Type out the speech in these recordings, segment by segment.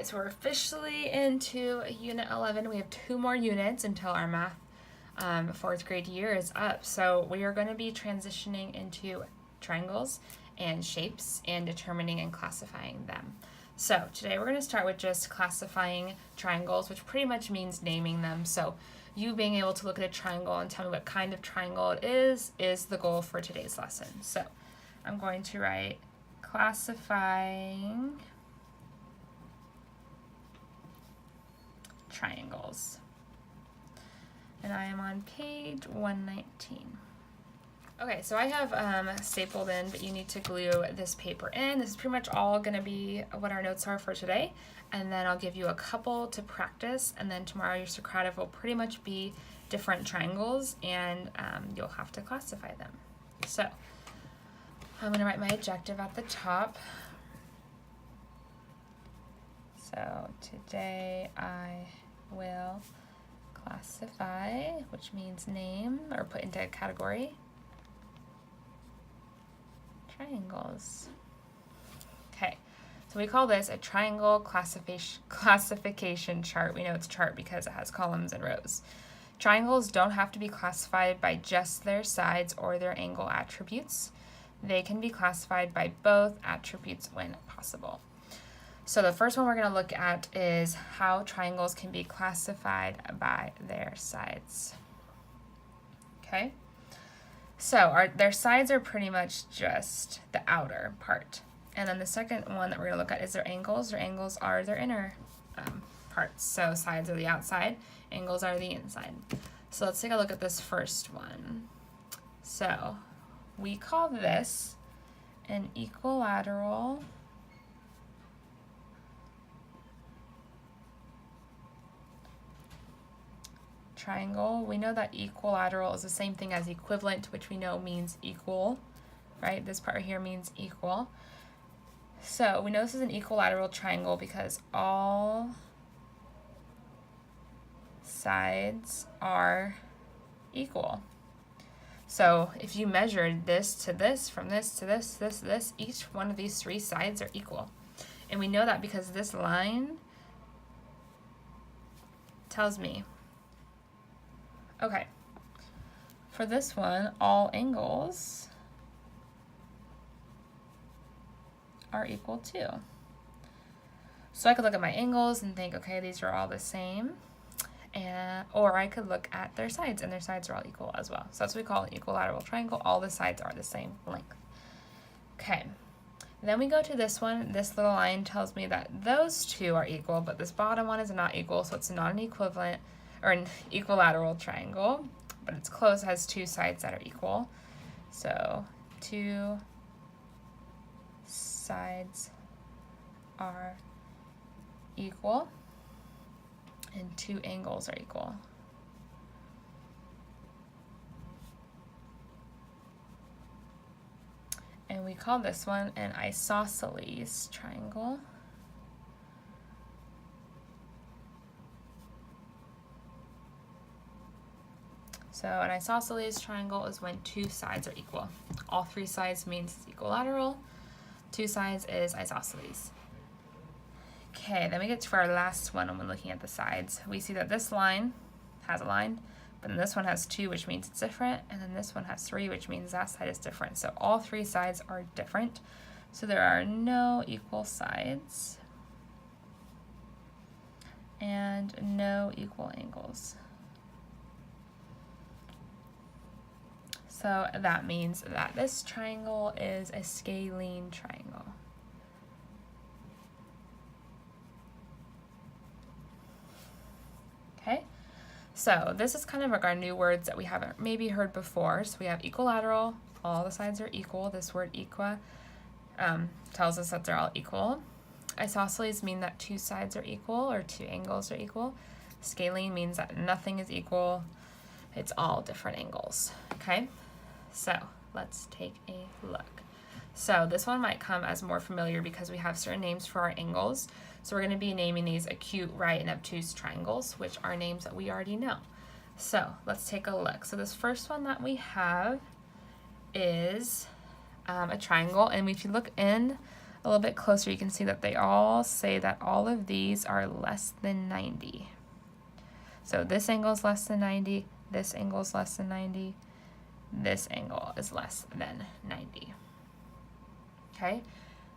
right, so we're officially into Unit 11. We have 2 more units until our math 4th grade year is up. So we are going to be transitioning into triangles and shapes and determining and classifying them. So today we're going to start with just classifying triangles, which pretty much means naming them. So you being able to look at a triangle and tell me what kind of triangle it is the goal for today's lesson. So I'm going to write classifying triangles. And I am on page 119. Okay, so I have stapled in, but you need to glue this paper in. This is pretty much all going to be what our notes are for today. And then I'll give you a couple to practice. And then tomorrow your Socrative will pretty much be different triangles, and you'll have to classify them. So I'm going to write my objective at the top. So today I will classify, which means name or put into a category, triangles. Okay, so we call this a triangle classification chart. We know it's a chart because it has columns and rows. Triangles don't have to be classified by just their sides or their angle attributes. They can be classified by both attributes when possible. So the first one we're going to look at is how triangles can be classified by their sides. Okay, so their sides are pretty much just the outer part. And then the second one that we're going to look at is their angles. Their angles are their inner parts. So sides are the outside, angles are the inside. So let's take a look at this first one. So we call this an equilateral triangle. We know that equilateral is the same thing as equivalent, which we know means equal, right? This part right here means equal. So we know this is an equilateral triangle because all sides are equal. So if you measured this to this, from this to this, this to this, each one of these 3 sides are equal. And we know that because this line tells me, okay, for this one, all angles are equal too. So I could look at my angles and think, okay, these are all the same. Or I could look at their sides, and their sides are all equal as well. So that's what we call an equilateral triangle. All the sides are the same length. Okay, then we go to this one. This little line tells me that those 2 are equal, but this bottom one is not equal, so it's not an equivalent or an equilateral triangle, but it's close. It has 2 sides that are equal. So 2 sides are equal, and 2 angles are equal. And we call this one an isosceles triangle. So an isosceles triangle is when 2 sides are equal. All 3 sides means it's equilateral. 2 sides is isosceles. Okay, then we get to our last one when looking at the sides. We see that this line has a line, but then this one has 2, which means it's different, and then this one has 3, which means that side is different. So all 3 sides are different. So there are no equal sides and no equal angles. So that means that this triangle is a scalene triangle. Okay, so this is kind of like our new words that we haven't maybe heard before. So we have equilateral, all the sides are equal. This word equa tells us that they're all equal. Isosceles mean that 2 sides are equal or 2 angles are equal. Scalene means that nothing is equal. It's all different angles, okay? So let's take a look. So this one might come as more familiar because we have certain names for our angles. So we're going to be naming these acute, right, and obtuse triangles, which are names that we already know. So let's take a look. So this first one that we have is a triangle, and if you look in a little bit closer, you can see that they all say that all of these are less than 90. So this angle is less than 90, this angle is less than 90, this angle is less than 90. Okay,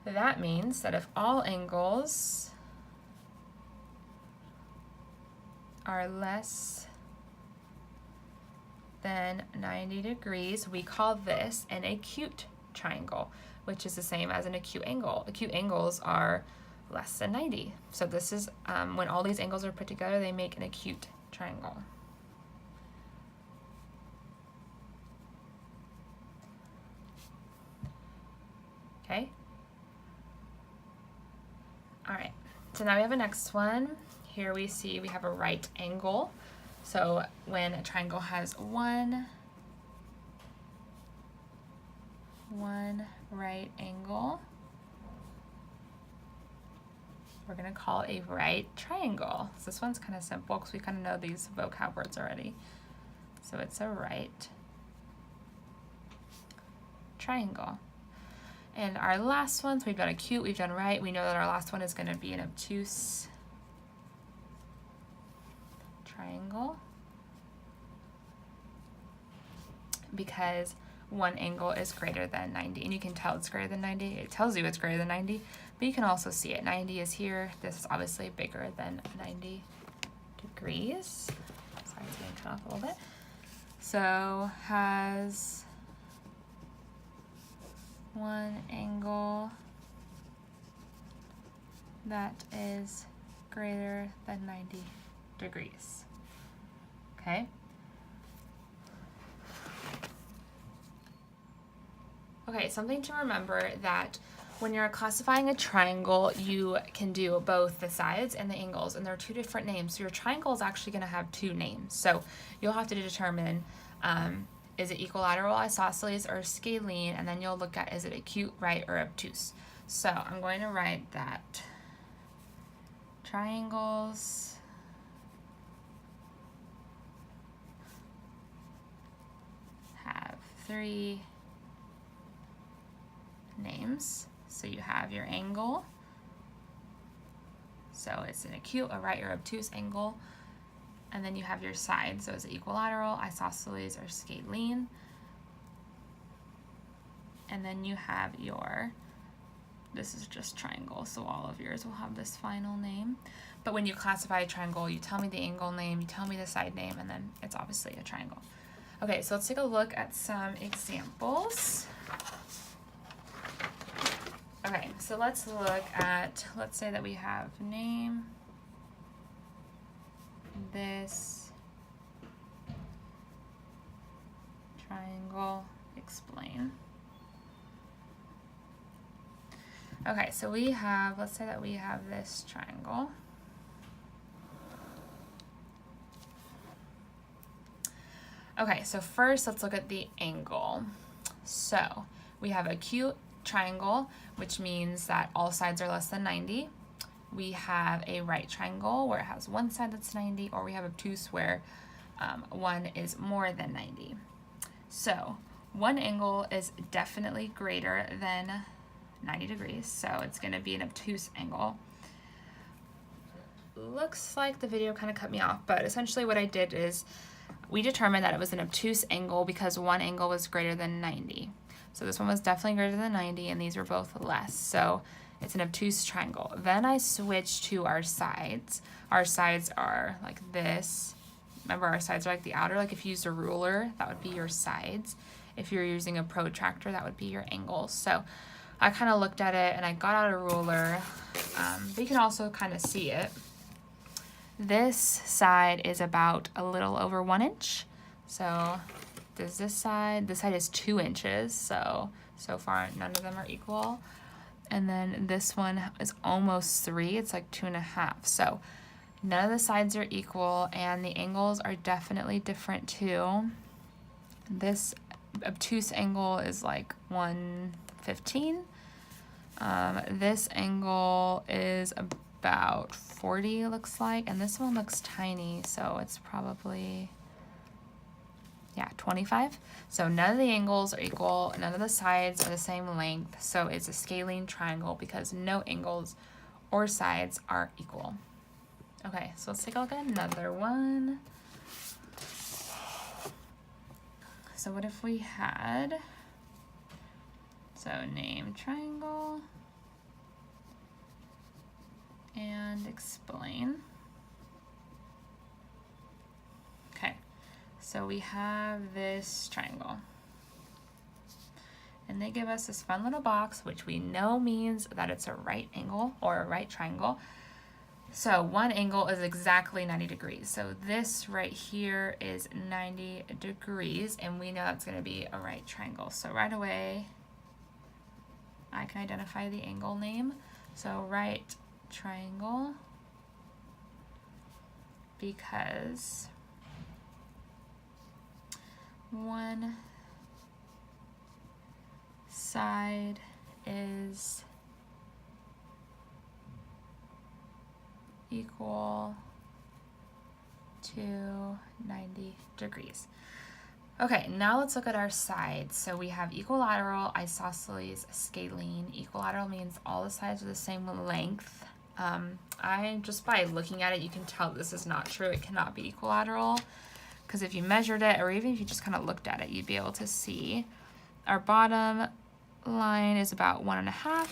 that means that if all angles are less than 90 degrees, we call this an acute triangle, which is the same as an acute angle. Acute angles are less than 90. So this is, when all these angles are put together, they make an acute triangle. Okay. All right, so now we have a next one. Here we see we have a right angle. So when a triangle has one right angle, we're gonna call it a right triangle. So this one's kind of simple because we kind of know these vocab words already. So it's a right triangle. And our last one, so we've done acute, we've done right. We know that our last one is gonna be an obtuse triangle because one angle is greater than 90, and you can tell it's greater than 90. It tells you it's greater than 90, but you can also see it. 90 is here. This is obviously bigger than 90 degrees. Sorry, it's getting cut off a little bit. So has one angle that is greater than 90 degrees. Okay. Okay, something to remember that when you're classifying a triangle, you can do both the sides and the angles, and there are two different names. So your triangle is actually going to have two names. So you'll have to determine, is it equilateral, isosceles, or scalene, and then you'll look at, is it acute, right, or obtuse. So I'm going to write that triangles have three names. So you have your angle, so it's an acute, a right, or obtuse angle, and then you have your side, so it's equilateral, isosceles, or scalene, and then you have your, this is just triangle, so all of yours will have this final name. But when you classify a triangle, you tell me the angle name, you tell me the side name, and then it's obviously a triangle. Okay, so let's take a look at some examples. Okay, so let's look at, let's say that we have name this triangle, explain. Okay, so we have, let's say that we have this triangle. Okay, so first let's look at the angle. So we have acute triangle, which means that all sides are less than 90. We have a right triangle where it has one side that's 90, or we have obtuse where one is more than 90. So one angle is definitely greater than 90 degrees, so it's going to be an obtuse angle. Looks like the video kind of cut me off, but essentially what I did is we determined that it was an obtuse angle because one angle was greater than 90. So this one was definitely greater than 90, and these were both less. So it's an obtuse triangle. Then I switched to our sides. Our sides are like this. Remember, our sides are like the outer. Like if you used a ruler, that would be your sides. If you're using a protractor, that would be your angles. So I kind of looked at it, and I got out a ruler. But you can also kind of see it. This side is about a little over 1 inch. So does this side is 2 inches, so far none of them are equal. And then this one is almost 3, it's like 2.5. So none of the sides are equal, and the angles are definitely different too. This obtuse angle is like 115. This angle is about 40, looks like, and this one looks tiny, so it's probably Yeah, 25. So none of the angles are equal, none of the sides are the same length, so it's a scalene triangle because no angles or sides are equal. Okay, so let's take a look at another one. So what if we had, so name triangle and explain. Okay, so we have this triangle. And they give us this fun little box, which we know means that it's a right angle or a right triangle. So one angle is exactly 90 degrees. So this right here is 90 degrees, and we know that's going to be a right triangle. So right away, I can identify the angle name. So right triangle, because one side is equal to 90 degrees. Okay, now let's look at our sides. So we have equilateral, isosceles, scalene. Equilateral means all the sides are the same length. Just by looking at it, you can tell this is not true. It cannot be equilateral, because if you measured it, or even if you just kind of looked at it, you'd be able to see our bottom line is about 1.5.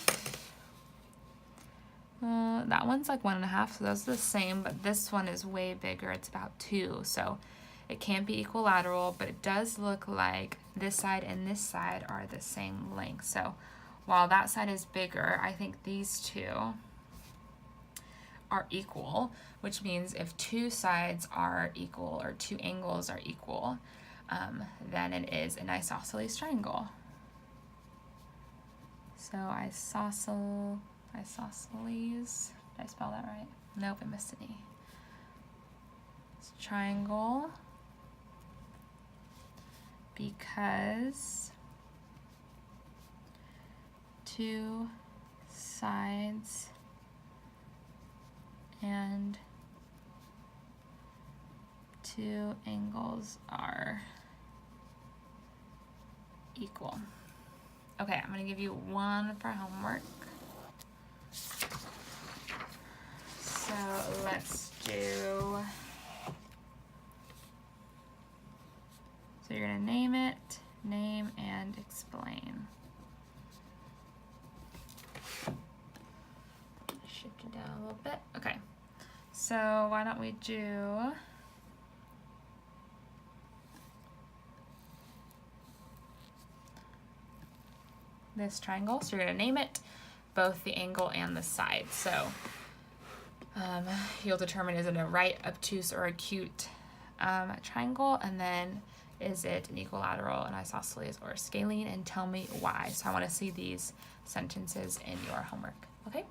That one's like 1.5, so those are the same, but this one is way bigger. It's about 2, so it can't be equilateral, but it does look like this side and this side are the same length. So while that side is bigger, I think these two are equal, which means if two sides are equal or two angles are equal, then it is an isosceles triangle. So isosceles, did I spell that right? Nope, I missed an E. It's triangle because two sides and two angles are equal. Okay, I'm going to give you one for homework. So let's do, so you're going to name it, name and explain. Shift it down a little bit. Okay, so why don't we do this triangle. So you're going to name it, both the angle and the side. So you'll determine, is it a right, obtuse, or acute triangle, and then is it an equilateral, an isosceles, or scalene, and tell me why. So I want to see these sentences in your homework. Okay.